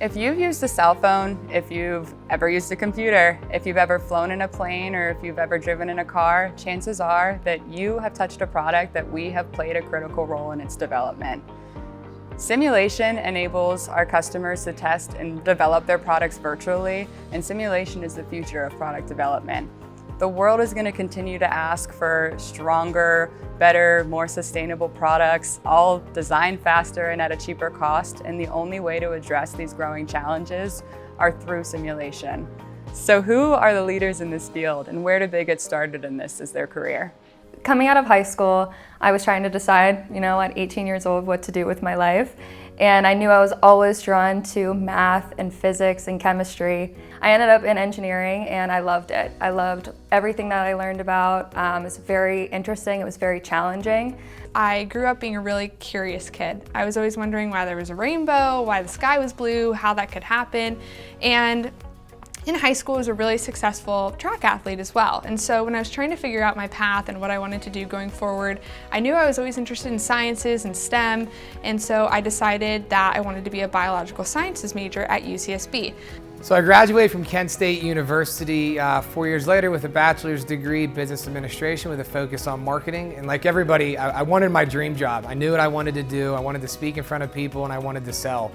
If you've used a cell phone, if you've ever used a computer, if you've ever flown in a plane, or if you've ever driven in a car, chances are that you have touched a product that we have played a critical role in its development. Simulation enables our customers to test and develop their products virtually, and simulation is the future of product development. The world is going to continue to ask for stronger, better, more sustainable products, all designed faster and at a cheaper cost, and the only way to address these growing challenges are through simulation. So who are the leaders in this field, and where did they get started in this as their career? Coming out of high school, I was trying to decide, at 18 years old, what to do with my life. And I knew I was always drawn to math and physics and chemistry. I ended up in engineering and I loved it. I loved everything that I learned about. It was very interesting, it was very challenging. I grew up being a really curious kid. I was always wondering why there was a rainbow, why the sky was blue, how that could happen. And in high school, I was a really successful track athlete as well. And so when I was trying to figure out my path and what I wanted to do going forward, I knew I was always interested in sciences and STEM. And so I decided that I wanted to be a biological sciences major at UCSB. So I graduated from Kent State University 4 years later with a bachelor's degree, business administration, with a focus on marketing. And like everybody, I wanted my dream job. I knew what I wanted to do. I wanted to speak in front of people and I wanted to sell.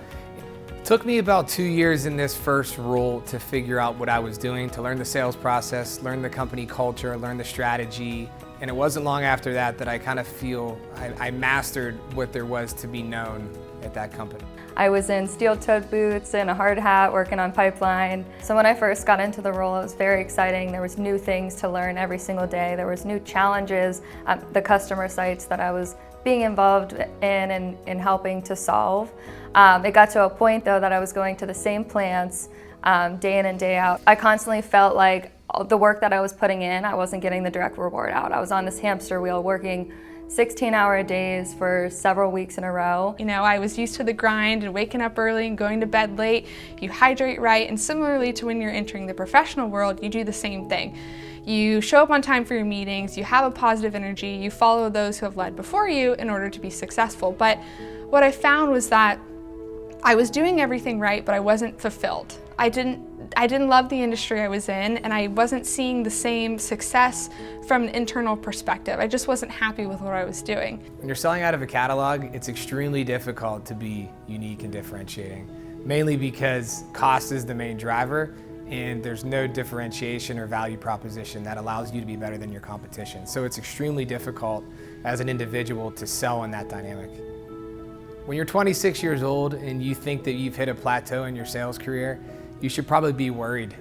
It took me about 2 years in this first role to figure out what I was doing, to learn the sales process, learn the company culture, learn the strategy. And it wasn't long after that I kind of feel I mastered what there was to be known at that company. I was in steel-toed boots and a hard hat working on pipeline. So when I first got into the role, it was very exciting. There was new things to learn every single day. There was new challenges at the customer sites that I was being involved in and helping to solve. It got to a point though that I was going to the same plants day in and day out. I constantly felt like the work that I was putting in, I wasn't getting the direct reward out. I was on this hamster wheel working 16-hour days for several weeks in a row. I was used to the grind and waking up early and going to bed late. You hydrate right, and similarly to when you're entering the professional world, you do the same thing. You show up on time for your meetings, you have a positive energy, you follow those who have led before you in order to be successful. But what I found was that I was doing everything right, but I wasn't fulfilled. I didn't love the industry I was in, and I wasn't seeing the same success from an internal perspective. I just wasn't happy with what I was doing. When you're selling out of a catalog, it's extremely difficult to be unique and differentiating, mainly because cost is the main driver, and there's no differentiation or value proposition that allows you to be better than your competition. So it's extremely difficult as an individual to sell in that dynamic. When you're 26 years old and you think that you've hit a plateau in your sales career, you should probably be worried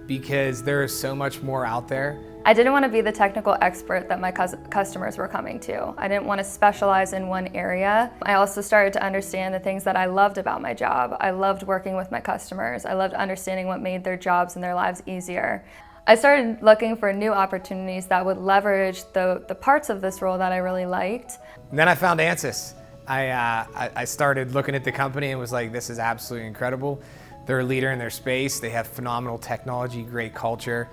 because there is so much more out there. I didn't want to be the technical expert that my customers were coming to. I didn't want to specialize in one area. I also started to understand the things that I loved about my job. I loved working with my customers. I loved understanding what made their jobs and their lives easier. I started looking for new opportunities that would leverage the parts of this role that I really liked. And then I found Ansys. I started looking at the company and was like, this is absolutely incredible. They're a leader in their space. They have phenomenal technology, great culture.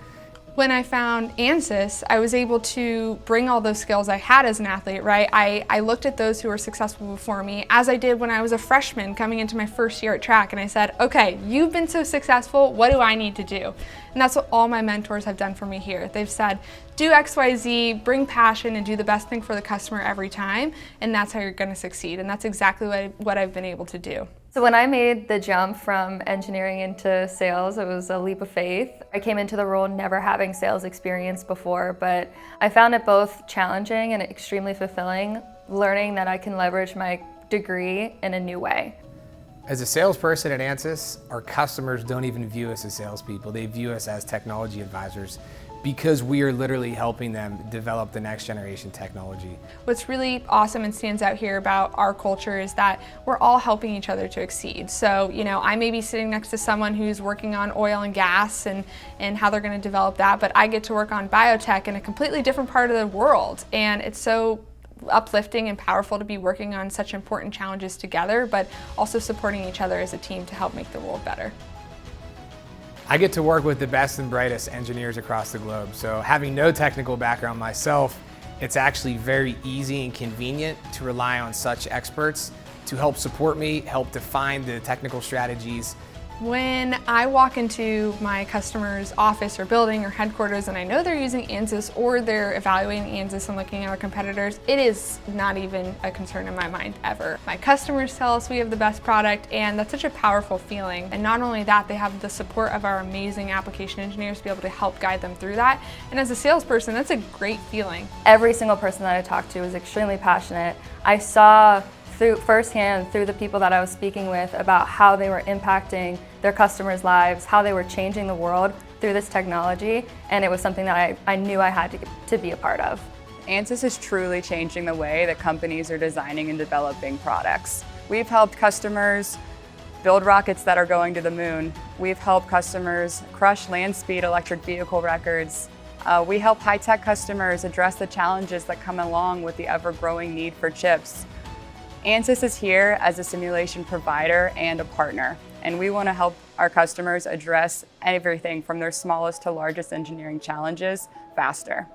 When I found Ansys, I was able to bring all those skills I had as an athlete, right? I looked at those who were successful before me, as I did when I was a freshman coming into my first year at track, and I said, okay, you've been so successful, what do I need to do? And that's what all my mentors have done for me here. They've said, do X, Y, Z, bring passion, and do the best thing for the customer every time, and that's how you're gonna succeed. And that's exactly what I've been able to do. So when I made the jump from engineering into sales, it was a leap of faith. I came into the role never having sales experience before, but I found it both challenging and extremely fulfilling, learning that I can leverage my degree in a new way. As a salesperson at Ansys, our customers don't even view us as salespeople. They view us as technology advisors because we are literally helping them develop the next generation technology. What's really awesome and stands out here about our culture is that we're all helping each other to exceed. So, I may be sitting next to someone who's working on oil and gas and how they're going to develop that, but I get to work on biotech in a completely different part of the world. And it's so uplifting and powerful to be working on such important challenges together, but also supporting each other as a team to help make the world better. I get to work with the best and brightest engineers across the globe. So having no technical background myself, it's actually very easy and convenient to rely on such experts to help support me, help define the technical strategies, When I walk into my customer's office or building or headquarters and I know they're using Ansys or they're evaluating Ansys and looking at our competitors, it is not even a concern in my mind ever. My customers tell us we have the best product, and that's such a powerful feeling. And not only that, they have the support of our amazing application engineers to be able to help guide them through that. And as a salesperson, that's a great feeling. Every single person that I talked to was extremely passionate. I saw firsthand through the people that I was speaking with about how they were impacting their customers' lives, how they were changing the world through this technology, and it was something that I knew I had to be a part of. Ansys is truly changing the way that companies are designing and developing products. We've helped customers build rockets that are going to the moon. We've helped customers crush land speed electric vehicle records. We help high-tech customers address the challenges that come along with the ever-growing need for chips. Ansys is here as a simulation provider and a partner, and we want to help our customers address everything from their smallest to largest engineering challenges faster.